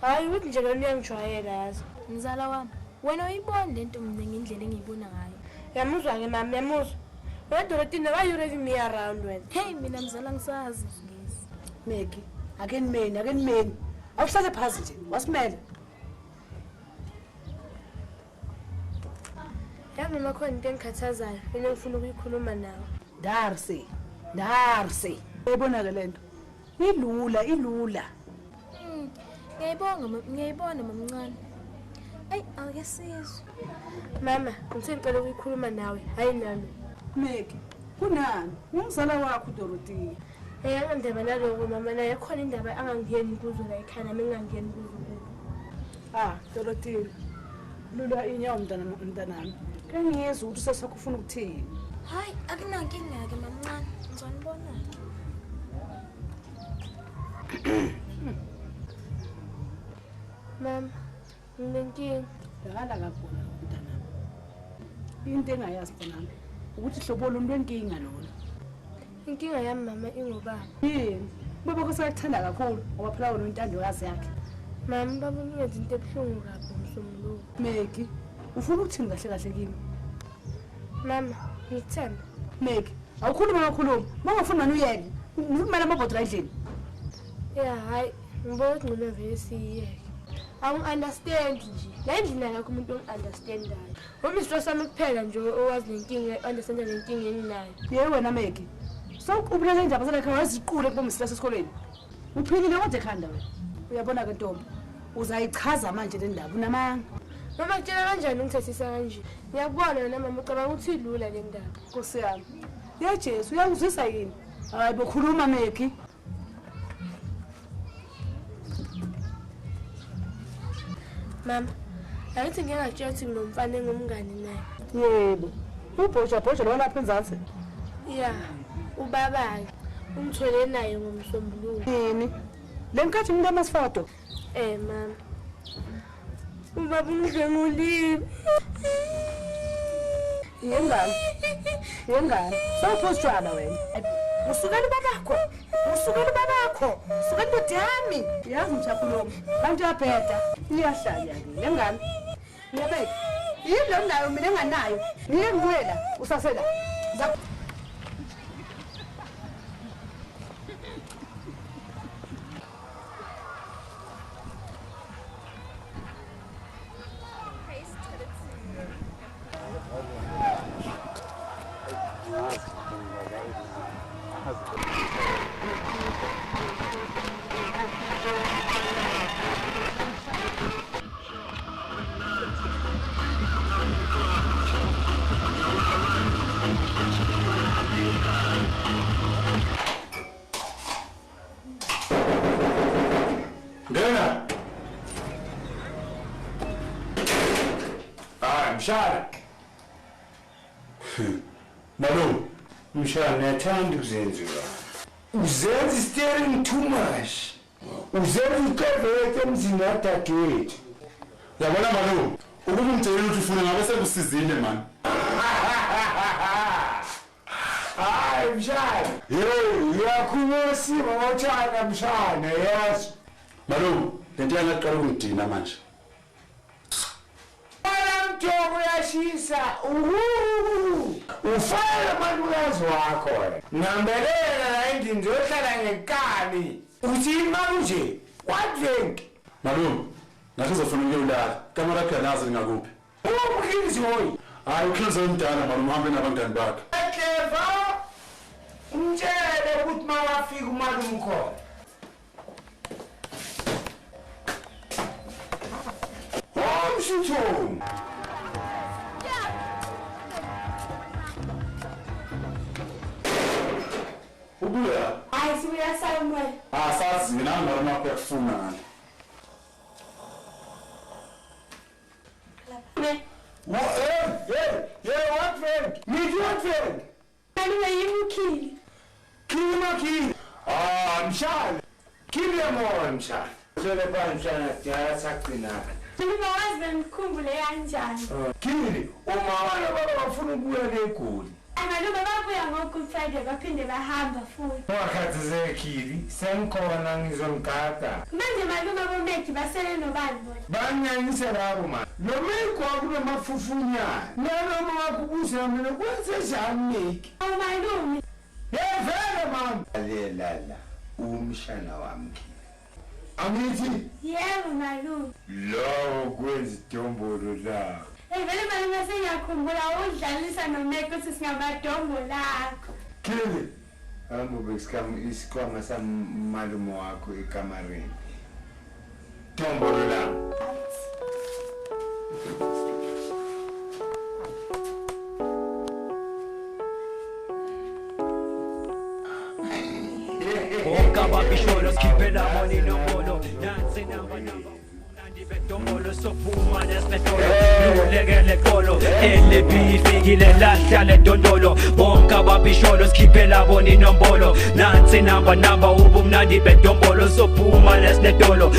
Hayi ukuthi nje lona uyangijwayela yazi. Mzala wami, wena uyibona lento mina ngendlela engiyibona ngayo. Yamuzwa-ke mama, yamuzwa. Wena Dorothy, why you raving me around wena? Hey mina mzala ngisazi. Meki, ake nimeni. Awuhlale phansi nje, wasimele. Yazi noma khona into engikhathazayo, mina ngifuna ukuyikhuluma nawe. Darcy. Uyibona-ke lento? Ilula. Ngiyayibona mamncane. Awuke sizwe. Mama, ngithe ngicela ukuyikhuluma nawe, hayi nami. Meki, kunani? Umzala wakho Dorothy. Angandaba naloko mama, naye khona indaba angangeni kuzo la ekhaya nami ngingangeni kuzo. Dorothy. Lula inyawo mntanami. Ke ngiyezwa ukuthi sesakho ufuna ukuthini? Hayi, akunankinga-ke mamncane. Ngizonibona. Mama, nginenkinga. Yakala kakhulu mntanami. Into engayazi mntanami ukuthi hlobo lomntu wenkinga lona. Inkinga yami mama ingubaba. Yini? Baba kusakuthanda kakhulu ngoba phela wena intandokazi yakhe. Mama baba uyenza into ebuhlungu kabi ngomsombuluko. Meki, ufuna ukuthini kahle kimi? Mama, ngikuthanda. Meki, awukhuluma kakhulu. Mangafuni manje uyeke. Ngimele amabhodla endlini. Hayi, ngibona ukuthi ngcono vele siyeke. Angi-understand nje. La endlini yakho umuntu ongi-understandayo. Umisiwe sami kuphela nje owazi nenkinga, understanda nenkinga eninayo. Wena Meki. Sawuqubulele indaba zakhe waziqule kuba umsila esikoleni. Uphilile kodwa ekhanda wena. Uyabona ke Ntombi, uzayichaza manje le ndaba unamanga. Mama kutshela kanjani ungithethisa kanje? Ngiyakubona wena mama ucabanga ukuthi ilula le ndaba. Nkosi yami. Jesu, uyangizwisa yini? Hayi bokhuluma Meki. Mama, ayithi ngiyakutshela ukuthi nginomfana engumngane naye. Yebo. Ubhoja lo lapha enzansi. Ubaba-ke ungithole naye ngomsombuluko. Yini? Le nkathi umuntu amasifoto? Mama. Ubaba ungidlengulile. Yengane. Sawuphosa utshwala wena. Usukela babakho. Sukela indoda yami. Yazi mthaphulo. Kanti uyabheda. Iyahlala le ngane. Ngiyabeka. Yini lo ndawo mina enganayo. Ngiyengwela usasela. Ngena. Mshana. Malume, Mshana uyathanda ukuzenzela. Uzenza steering too much. Uzenza ukevete emzini kadadewethu. yabona malume, ukuba umtshela ukuthi ufuna ngabe sekusizile man. Hayi mshana. Uyakhuluma sima ngothanda mshana yes. Malume, lento yangaqala ukungidina manje. Mthoko uyashisa. Ufale amalulazi wakho. Ngambelela la endini ngizohlala ngekani. Uthi imali nje. What? Malume, ngathi uzofuna ukuyolala. Kamera yakho yalazi ngakuphi? Umkhizi hoyi. Hayi ukhize umdala malume uhambe nabangani bakhe. Clever. Umtshele ukuthi mawafika umalume khona. Shithoni. Ubuya. Hayi sibuya somewhere. Sazi mina ngalo mapha yakufuna ngani. What friend? Meet what friend? Anyway, you kill. Kill. Mshana. Kill your more, Mshana. Sele kwa Mshana, tiara sakina. Ngingawazi ngikhumbule kanjani. Kili, umawala baba bafuna ukubuya eGoli. Amalume babuya ngo-Good Friday baphinde bahamba futhi. Wakhathizekile, sengikhona ngizomgada. Manje malume abomethi basele nobani bona? Banyanyise labo manje. Lo Meki wakunamafufunyana. Noma wakubuza mina kwenze njani Meki? Malume. Vele mama. Alelala, umshana wami. Angithi? Yebo malume. Lo kwenza idombolo la. Vele malume sengiyakhumbula udlalisa noMeki ukuthi singamadombo lakho. Kili. Amube isikhwama samalume wakho ekamareni. Dombolo la. Kababisholo skipela money no bolo dance number Betomolo sophuma nesmetolo Legele kolo LB fikile lahla le dondolo Bonka babisholo skipela boni nombolo Nansi namba ubumnandi betomolo sophuma nesmetolo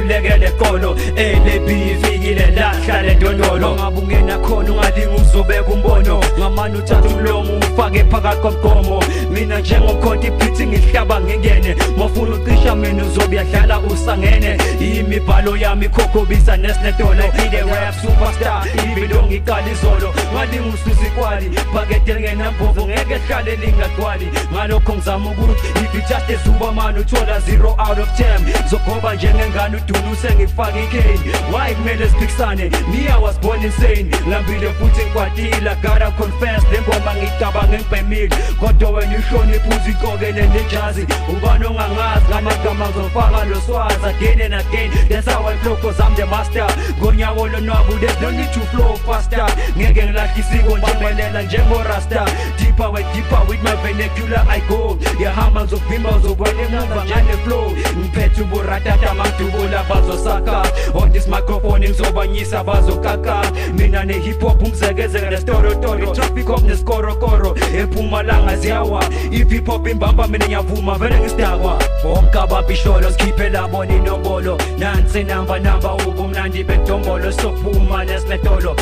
Legele kolo LB fikile lahla le dondolo Ngabungena khona ungalinga uzobeka umbono Ngamani uthatha umlomo ufake phakathi komgomo Mina njengomkhonti phithi ngihlaba ngengene Mafuna ucisha mina uzobuyadlala usangene Imibhalo yami khokobisa nesnetolo Ide rap superstar ibilo ngikali zolo Ngalinga usuzi kwali Pakete ngenambovu ngeke hlale lingagwali Ngalokho ngizama ukuthi if you just a superman uthola 0 out of 10 Zogoba njengengane udunu sengifaka ikeni Why kumele siphikisane Me I was born insane Ngambile futhi ngikwatila Gotta confess lengoma ngicabanga ngibhemile Kodwa wena uhlonipha uzikokele nejazi Ubani ongangazi ngamagama ngizofaka lo swazi again and again That's how I flow cause I'm the master Gonyawo lo nwabu there's no need to flow faster Ngeke ngilahla isiko njengelela njengorasta Deeper with my vernacular I go Yahamba ngizovimba uzobona emuva njane flow Ngiphethe uburatata amadubula bazosaka On this microphone ngizobanyisa bazokaka Mina ne hip hop umzekezeke nestorotoro Traffic up neskorokoro Empumalanga ziyawa If hip hop imbamba mina ngiyavuma vele ngisidakwa Bonke ababisholo skipela boni nombolo Nansi namba ubumnandi bedombolo Sophuma nesmetolo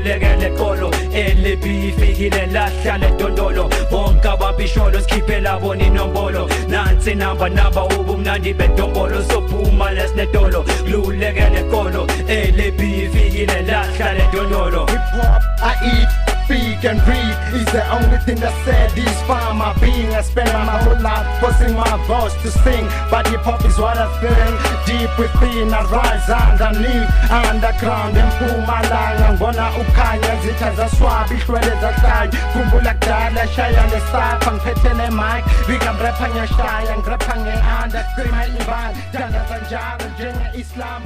Legele kolo LB fikile lahla le dondolo Bonke ababisholo skipela boni nombolo Nansi namba ubumnandi bedombolo Sophuma nesmetolo Legele kolo LB fikile lahla le dondolo Hip hop I eat Speak and breathe is the only thing that satisfies my being. I spend my whole life forcing my voice to sing, but hip hop is what I feel deep within. I rise underneath, underground Empumalanga ngibona ukhanya zitha zaswaba ihlwele zakhanya khumbula kudala shaya lesapha ngiphethe le mic bika ngrapha ngiyashaya ngrapha nge-under scream at ibani dandaza njalo njenge-Islam